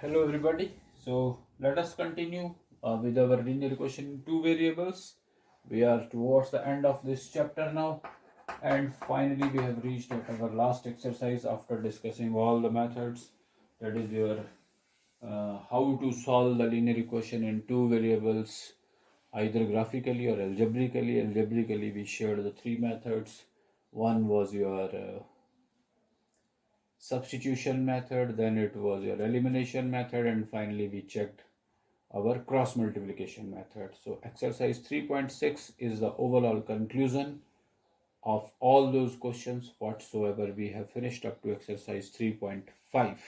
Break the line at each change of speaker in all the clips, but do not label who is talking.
Hello everybody. So let us continue with our linear equation in two variables. We are towards the end of this chapter now, and finally we have reached at our last exercise after discussing all the methods. That is your how to solve the linear equation in two variables, either graphically or algebraically. Algebraically we shared the three methods. One was your substitution method, then it was your elimination method, and finally we checked our cross multiplication method. So exercise 3.6 is the overall conclusion of all those questions whatsoever we have finished up to exercise 3.5.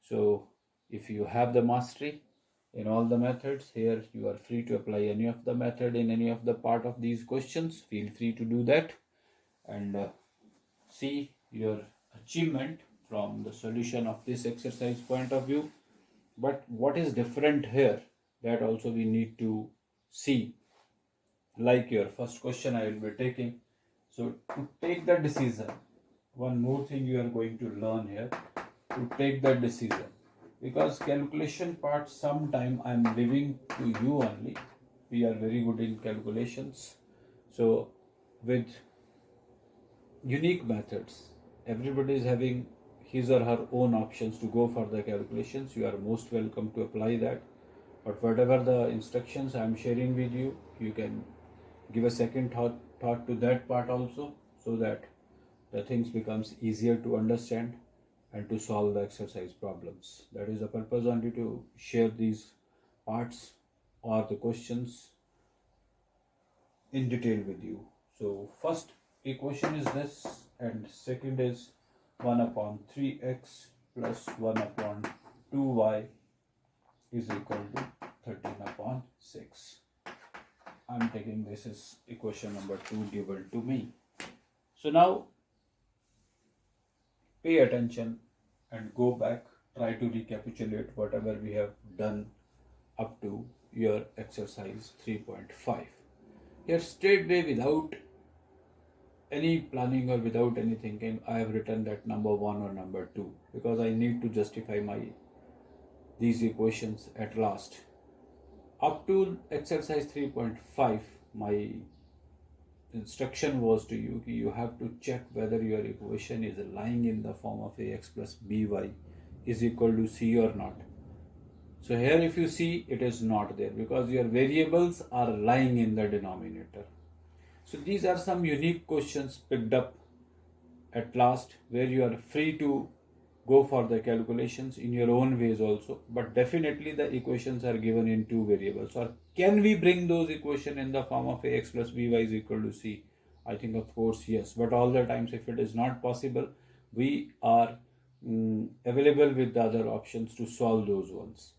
So if you have the mastery in all the methods, here you are free to apply any of the method in any of the part of these questions. Feel free to do that and see your achievement from the solution of this exercise point of view. But what is different here, that also we need to see. Like your first question I will be taking. So to take the decision, one more thing you are going to learn here, to take the decision, because calculation part sometime I am leaving to you only. We are very good in calculations. So with unique methods, everybody is having his or her own options to go for the calculations. You are most welcome to apply that. But whatever the instructions I am sharing with you, you can give a second thought to that part also, so that the things becomes easier to understand and to solve the exercise problems. That is the purpose only, to share these parts or the questions in detail with you. So first equation is this, and second is 1 upon 3x plus 1 upon 2y is equal to 13 upon 6. I'm taking this as equation number 2 given to me. So now pay attention and go back, try to recapitulate whatever we have done up to your exercise 3.5. Here straightway, without any planning or without any thinking, I have written that number 1 or number 2, because I need to justify these equations at last. Up to exercise 3.5, my instruction was to you that you have to check whether your equation is lying in the form of ax plus by is equal to c or not. So here if you see, it is not there because your variables are lying in the denominator. So these are some unique questions picked up at last, where you are free to go for the calculations in your own ways also, but definitely the equations are given in two variables. Or can we bring those equations in the form of ax plus by is equal to c? I think of course yes, but all the times if it is not possible, we are available with the other options to solve those ones.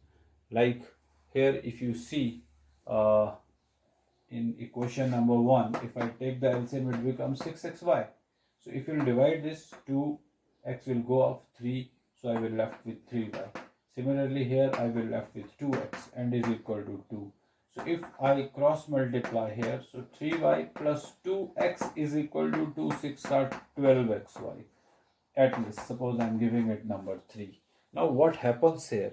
Like here if you see, in equation number 1, if I take the LCM, it becomes 6xy. So if you divide this, 2x will go off 3, so I will left with 3y. Similarly here I will left with 2x and is equal to 2. So if I cross multiply here, so 3y plus 2x is equal to 2, 6 are 12xy. At least, suppose I am giving it number 3. Now what happens here?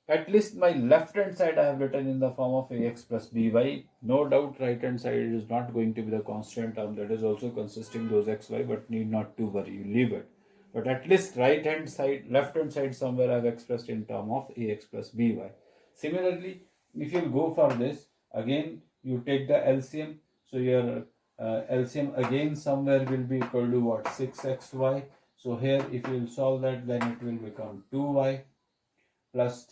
At least my left hand side I have written in the form of ax plus by. No doubt right hand side is not going to be the constant term, that is also consisting those xy, but need not to worry, you leave it. But at least right hand side, left hand side somewhere I have expressed in term of ax plus by. Similarly, if you go for this, again you take the LCM. So your LCM again somewhere will be equal to what? 6xy. So here if you will solve that, then it will become 2y plus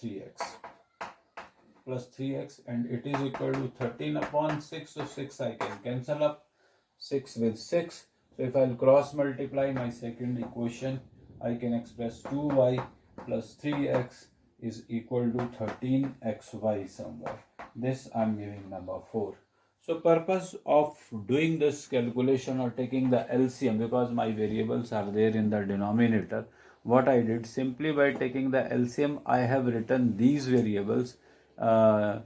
3x and it is equal to 13 upon 6. So 6 I can cancel up, 6 with 6. So if I'll cross multiply my second equation, I can express 2y plus 3x is equal to 13xy somewhere. This I'm giving number 4. So purpose of doing this calculation or taking the LCM, because my variables are there in the denominator, what I did, simply by taking the LCM, I have written these variables in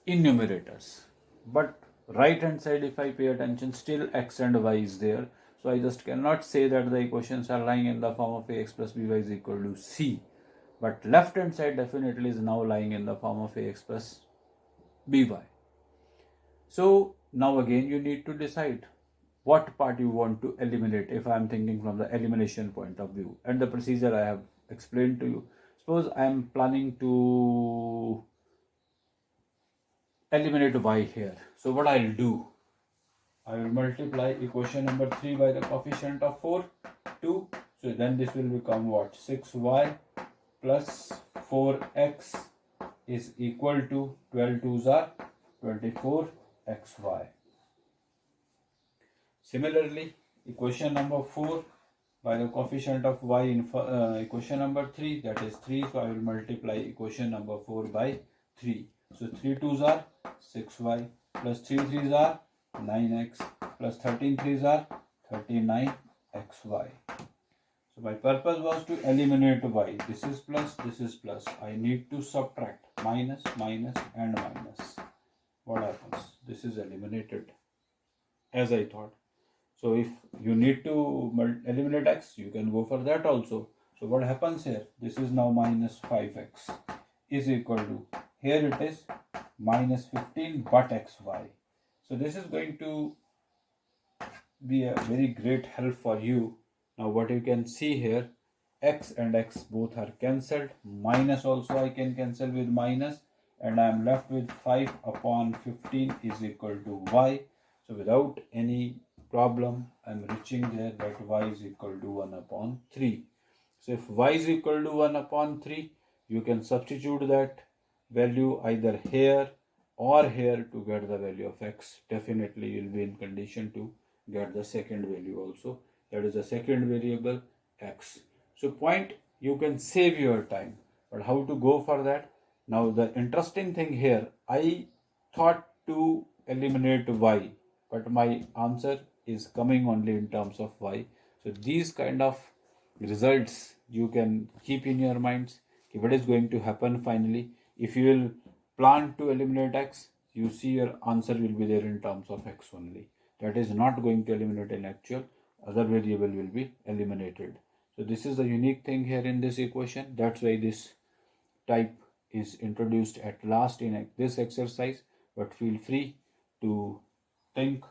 numerators. But right hand side, if I pay attention, still x and y is there. So I just cannot say that the equations are lying in the form of ax plus by is equal to c. but left hand side definitely is now lying in the form of ax plus by. So now again you need to decide what part you want to eliminate if I am thinking from the elimination point of view, and the procedure I have explained to you. Suppose I am planning to eliminate y here. So what I'll do, I will multiply equation number 3 by the coefficient of 4, 2. So then this will become what? 6y plus 4x is equal to 12 2s are 24xy. Similarly, equation number 4 by the coefficient of y in equation number 3, that is 3. So I will multiply equation number 4 by 3. So 3 2s are 6y plus 3 3s are 9x plus 13 3s are 39xy. So my purpose was to eliminate y. This is plus, this is plus. I need to subtract minus, minus and minus. What happens? This is eliminated as I thought. So if you need to eliminate x, you can go for that also. So what happens here? This is now minus 5x is equal to, here it is minus 15 but xy. So this is going to be a very great help for you. Now what you can see here, x and x both are cancelled. Minus also I can cancel with minus, and I am left with 5 upon 15 is equal to y. So without any problem, I am reaching there that y is equal to 1 upon 3. So if y is equal to 1 upon 3, you can substitute that value either here or here to get the value of x. Definitely you will be in condition to get the second value also, that is the second variable x. So point, you can save your time, but how to go for that? Now the interesting thing here, I thought to eliminate y, but my answer is coming only in terms of y. So these kind of results you can keep in your minds. What is going to happen finally? If you will plan to eliminate x, you see your answer will be there in terms of x only. That is not going to eliminate an actual, other variable will be eliminated. So this is the unique thing here in this equation. That's why this type is introduced at last in this exercise, but feel free to think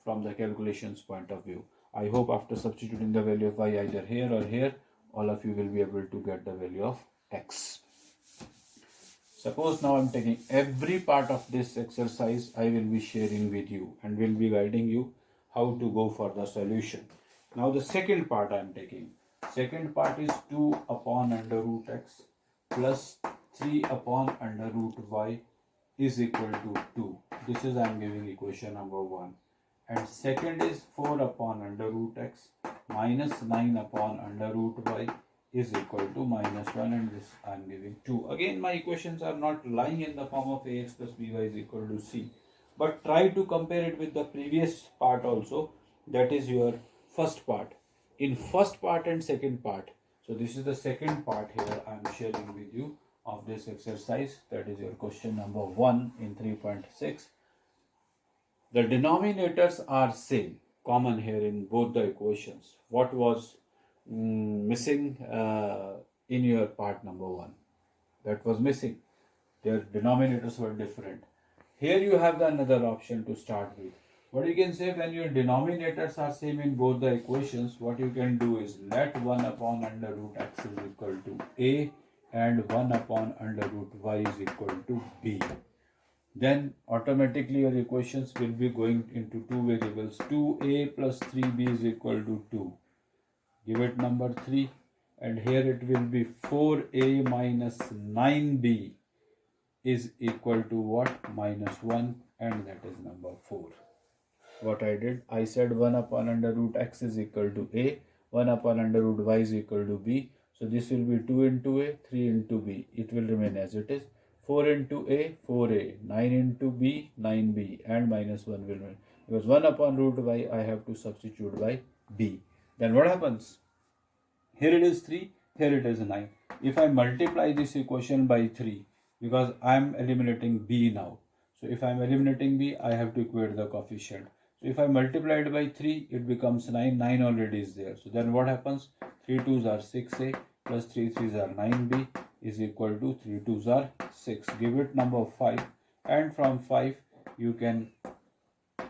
from the calculations point of view. I hope after substituting the value of y either here or here, all of you will be able to get the value of x. Suppose now I am taking every part of this exercise, I will be sharing with you and will be guiding you how to go for the solution. Now the second part I am taking. Second part is 2 upon under root x plus 3 upon under root y is equal to 2. This is I am giving equation number 1. And second is 4 upon under root x minus 9 upon under root y is equal to minus 1, and this I am giving 2. Again, my equations are not lying in the form of ax plus by is equal to c, but try to compare it with the previous part also, that is your first part. In first part and second part, so this is the second part here I am sharing with you of this exercise, that is your question number 1 in 3.6. The denominators are same, common here in both the equations. What was missing in your part number 1? That was missing. Their denominators were different. Here you have the another option to start with. What you can say, when your denominators are same in both the equations, what you can do is let 1 upon under root x is equal to a and 1 upon under root y is equal to b. Then automatically your equations will be going into two variables. 2a plus 3b is equal to 2. Give it number 3, and here it will be 4a minus 9b is equal to what? Minus 1, and that is number 4. What I did, I said 1 upon under root x is equal to a, 1 upon under root y is equal to b. So this will be 2 into a, 3 into b. It will remain as it is. 4 into a, 4a, 9 into b, 9b, and minus 1 will remain. Because 1 upon root y, I have to substitute by b. Then what happens? Here it is 3, here it is 9. If I multiply this equation by 3, because I am eliminating b now. So if I am eliminating b, I have to equate the coefficient. So if I multiply it by 3, it becomes 9. 9 already is there. So then what happens? 3 2s are 6a plus 3 3s are 9b. is equal to 3 2s are 6. Give it number 5, and from 5 you can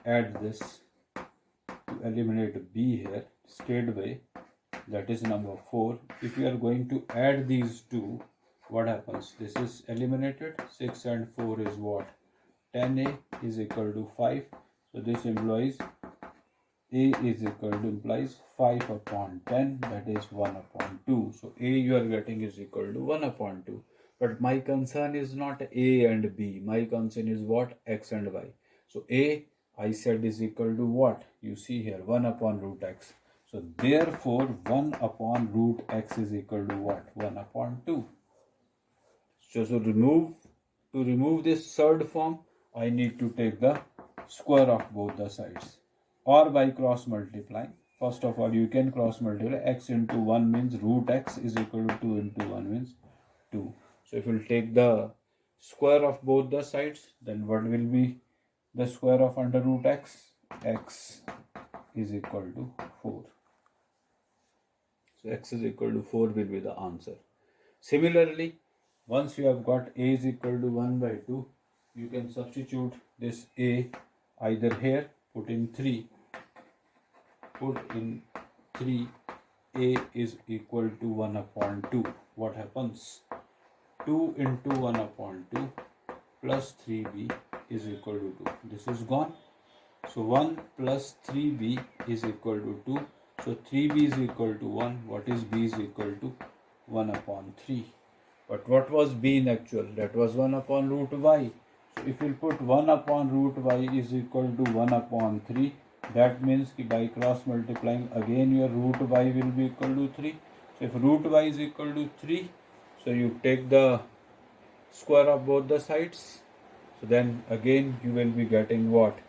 add this to eliminate b here straight away, that is number 4. If you are going to add these two, what happens? This is eliminated. 6 and 4 is what? 10a is equal to 5. So this implies a is equal to implies 5 upon 10, that is 1 upon 2. So a you are getting is equal to 1 upon 2. But my concern is not a and b. My concern is what? X and y. So a I said is equal to what? You see here 1 upon root x. So therefore 1 upon root x is equal to what? 1 upon 2. So to remove this third form, I need to take the square of both the sides, or by cross multiplying. First of all, you can cross multiply. X into 1 means root x is equal to 2 into 1 means 2. So if we'll take the square of both the sides, then what will be the square of under root x? X is equal to 4. So x is equal to 4 will be the answer. Similarly, once you have got a is equal to 1 by 2, you can substitute this a either here, put in 3, a is equal to 1 upon 2. What happens? 2 into 1 upon 2 plus 3b is equal to 2. This is gone. So 1 plus 3b is equal to 2. So 3b is equal to 1. What is b is equal to? 1 upon 3. But what was b in actual? That was 1 upon root y. So if you put 1 upon root y is equal to 1 upon 3, that means by cross multiplying again your root y will be equal to 3. So if root y is equal to 3, so you take the square of both the sides. So then again you will be getting what?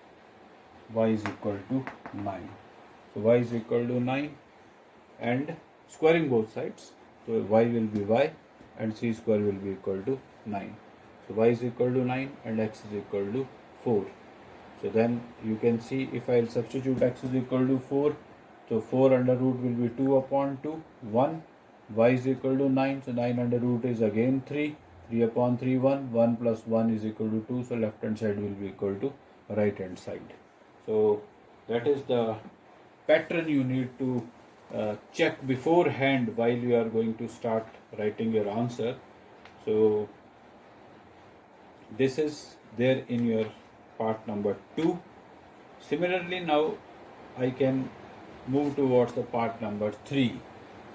Y is equal to 9. So y is equal to 9 and squaring both sides. So y will be y and c square will be equal to 9. So y is equal to 9 and x is equal to 4. So then you can see if I will substitute x is equal to 4, so 4 under root will be 2 upon 2, 1. Y is equal to 9, so 9 under root is again 3. 3 upon 3, 1. 1 plus 1 is equal to 2, so left hand side will be equal to right hand side. So that is the pattern you need to check beforehand while you are going to start writing your answer. So this is there in your part number 2. Similarly, now I can move towards the part number 3.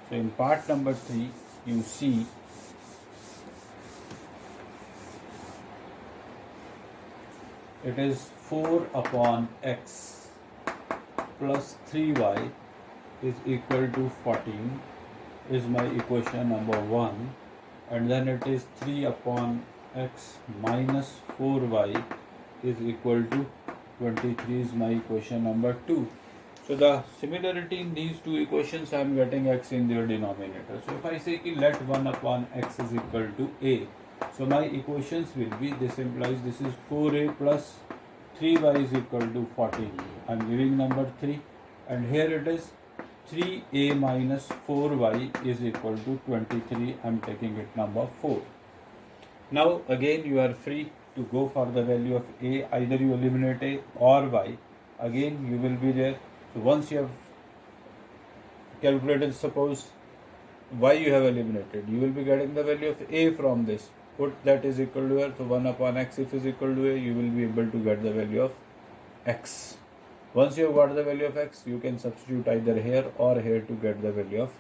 So in part number 3, you see it is 4 upon x plus 3y is equal to 14 is my equation number 1, and then it is 3 upon x minus 4y is equal to 23 is my equation number 2. So the similarity in these two equations, I am getting x in their denominator. So if I say let 1 upon x is equal to a, so my equations will be, this implies this is 4a plus 3y is equal to 14. I am giving number 3, and here it is 3a minus 4y is equal to 23. I am taking it number 4. Now again you are free to go for the value of a, either you eliminate a or y. Again you will be there. So once you have calculated, suppose y you have eliminated, you will be getting the value of a from this. Put that is equal to here. So 1 upon x if is equal to a, you will be able to get the value of x. Once you have got the value of x, you can substitute either here or here to get the value of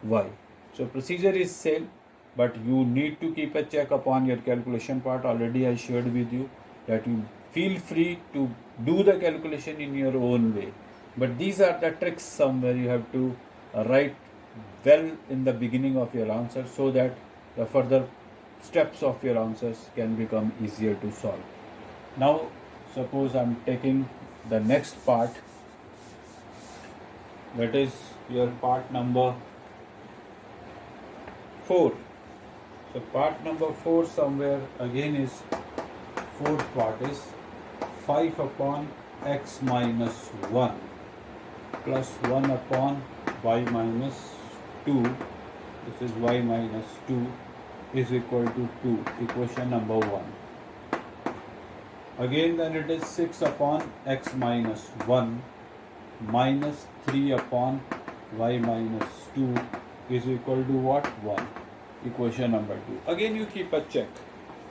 y. So procedure is same, but you need to keep a check upon your calculation part. Already I shared with you that you feel free to do the calculation in your own way. But these are the tricks somewhere you have to write well in the beginning of your answer, so that the further steps of your answers can become easier to solve. Now suppose I am taking the next part, that is your part number 4. So part number 4 somewhere again is, fourth part is 5 upon x minus 1 plus 1 upon y minus 2. This is y minus 2 is equal to 2, equation number 1. Again then it is 6 upon x minus 1 minus 3 upon y minus 2 is equal to what? 1. Equation number 2. Again you keep a check.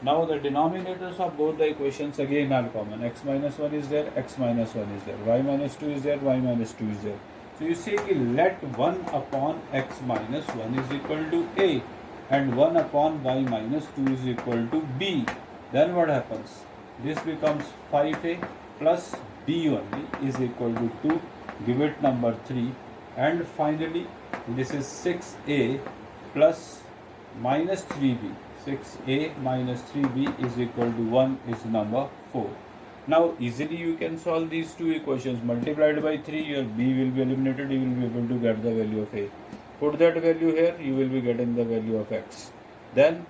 Now the denominators of both the equations again are common. X minus 1 is there, x minus 1 is there, y minus 2 is there, y minus 2 is there. So you say let 1 upon x minus 1 is equal to a and 1 upon y minus 2 is equal to b. Then what happens? This becomes 5a plus b only is equal to 2. Give it number 3. And finally this is 6a plus minus 3b. 6a minus 3b is equal to 1 is number 4. Now easily you can solve these two equations. Multiplied by 3, your b will be eliminated, you will be able to get the value of a. Put that value here, you will be getting the value of x. Then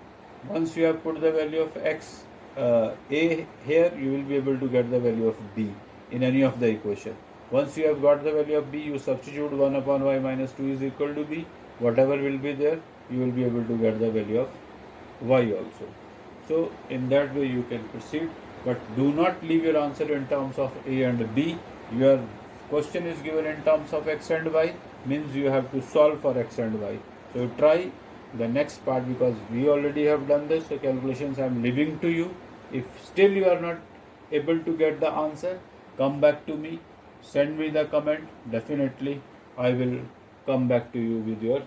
once you have put the value of x, a here, you will be able to get the value of b in any of the equation. Once you have got the value of b, you substitute 1 upon y minus 2 is equal to b. Whatever will be there, you will be able to get the value of y also. So in that way you can proceed, but do not leave your answer in terms of a and b. Your question is given in terms of x and y, means you have to solve for x and y. So try the next part, because we already have done this. So calculations I am leaving to you. If still you are not able to get the answer, come back to me, send me the comment. Definitely I will come back to you with your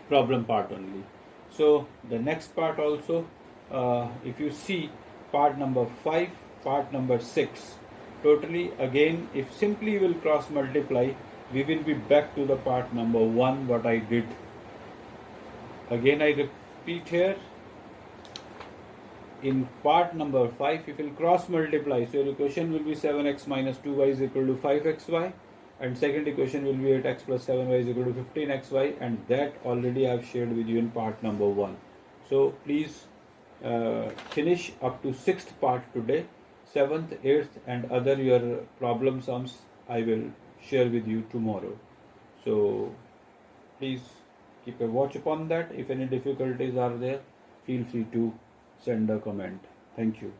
problem part only. So the next part also, if you see part number 5, part number 6, totally again if simply will cross multiply, we will be back to the part number 1 what I did. Again I repeat here, in part number 5 if you will cross multiply, so your equation will be 7x minus 2y is equal to 5xy, and second equation will be 8x plus 7y is equal to 15xy, and that already I have shared with you in part number 1. So please finish up to 6th part today. 7th, 8th and other your problem sums I will share with you tomorrow. So please keep a watch upon that. If any difficulties are there, feel free to send a comment. Thank you.